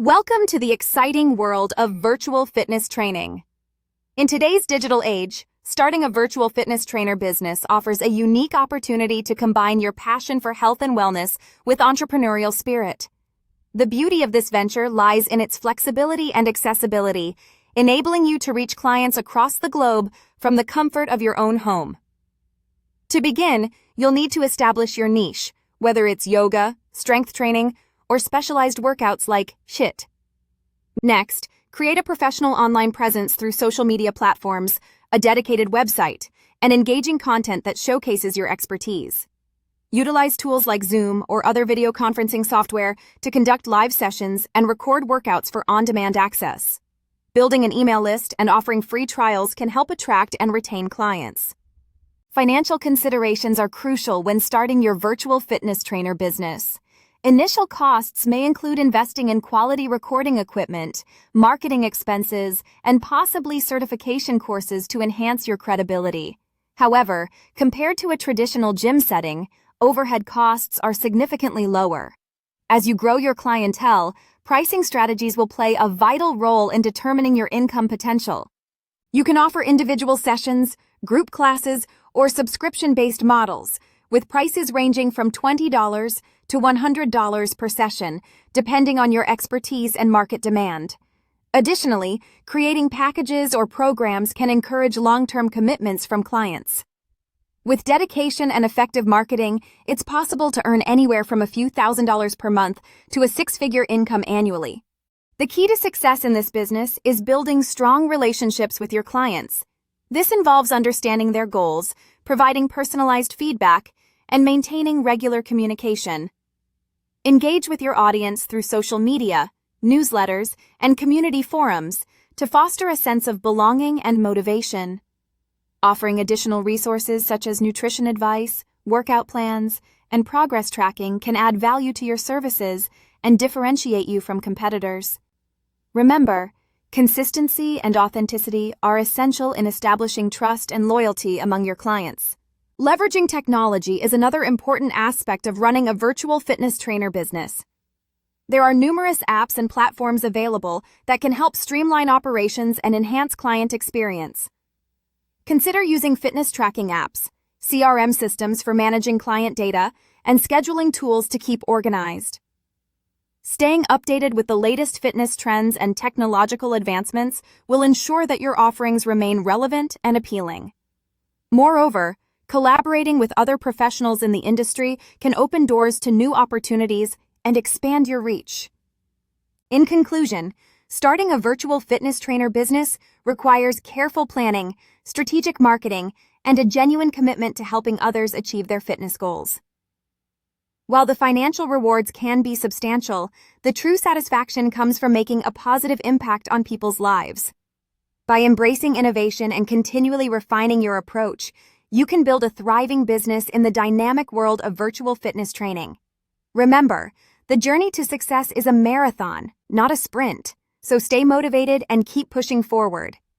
Welcome to the exciting world of virtual fitness training. In today's digital age, starting a virtual fitness trainer business offers a unique opportunity to combine your passion for health and wellness with entrepreneurial spirit. The beauty of this venture lies in its flexibility and accessibility, enabling you to reach clients across the globe from the comfort of your own home. To begin, you'll need to establish your niche, whether it's yoga, strength training, or specialized workouts like HIIT. Next, create a professional online presence through social media platforms, a dedicated website, and engaging content that showcases your expertise. Utilize tools like Zoom or other video conferencing software to conduct live sessions and record workouts for on-demand access. Building an email list and offering free trials can help attract and retain clients. Financial considerations are crucial when starting your virtual fitness trainer business. Initial costs may include investing in quality recording equipment, marketing expenses, and possibly certification courses to enhance your credibility. However, compared to a traditional gym setting, overhead costs are significantly lower. As you grow your clientele, pricing strategies will play a vital role in determining your income potential. You can offer individual sessions, group classes, or subscription-based models, with prices ranging from $20 to $100 per session, depending on your expertise and market demand. Additionally, creating packages or programs can encourage long-term commitments from clients. With dedication and effective marketing, it's possible to earn anywhere from a few $1,000s per month to a six-figure income annually. The key to success in this business is building strong relationships with your clients. This involves understanding their goals, providing personalized feedback, and maintaining regular communication. Engage with your audience through social media, newsletters, and community forums to foster a sense of belonging and motivation. Offering additional resources such as nutrition advice, workout plans, and progress tracking can add value to your services and differentiate you from competitors. Remember, consistency and authenticity are essential in establishing trust and loyalty among your clients. Leveraging technology is another important aspect of running a virtual fitness trainer business. There are numerous apps and platforms available that can help streamline operations and enhance client experience. Consider using fitness tracking apps, CRM systems for managing client data, and scheduling tools to keep organized. Staying updated with the latest fitness trends and technological advancements will ensure that your offerings remain relevant and appealing. Moreover, collaborating with other professionals in the industry can open doors to new opportunities and expand your reach. In conclusion, starting a virtual fitness trainer business requires careful planning, strategic marketing, and a genuine commitment to helping others achieve their fitness goals. While the financial rewards can be substantial, the true satisfaction comes from making a positive impact on people's lives. By embracing innovation and continually refining your approach, you can build a thriving business in the dynamic world of virtual fitness training. Remember, the journey to success is a marathon, not a sprint, so stay motivated and keep pushing forward.